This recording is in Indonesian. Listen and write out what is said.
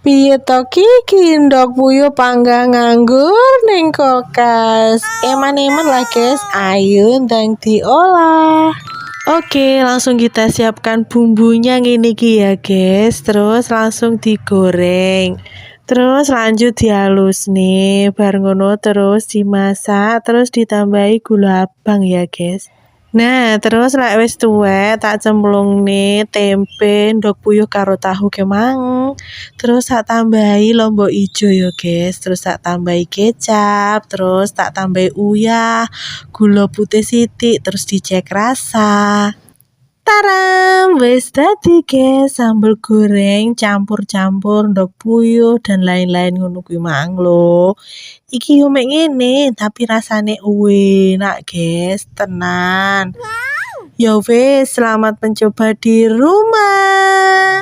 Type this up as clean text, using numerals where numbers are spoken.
Piye to Kiki ndok puyuh panggang nganggur ning kulkas. Eman-eman lah guys, ayo ndang diolah. Oke, langsung kita siapkan bumbunya ngene iki ya guys. Terus langsung digoreng. Terus lanjut dihalus nih, bar ngono terus dimasak, terus ditambahi gula abang ya guys. Nah, terus lek wis tuwek tak cemplungne tempe, ndok puyuh karo tahu kemang. Terus tak tambahi lombok ijo ya guys. Terus tak tambahi kecap, terus tak tambahi uyah, gula putih sithik, terus dicek rasa. Taram, wis dadi guys sambal goreng campur-campur ndok puyuh dan lain-lain ngono kuwi mang lho. Iki yo mek ngene tapi rasane enak guys, tenan. Ya wis, selamat mencoba di rumah.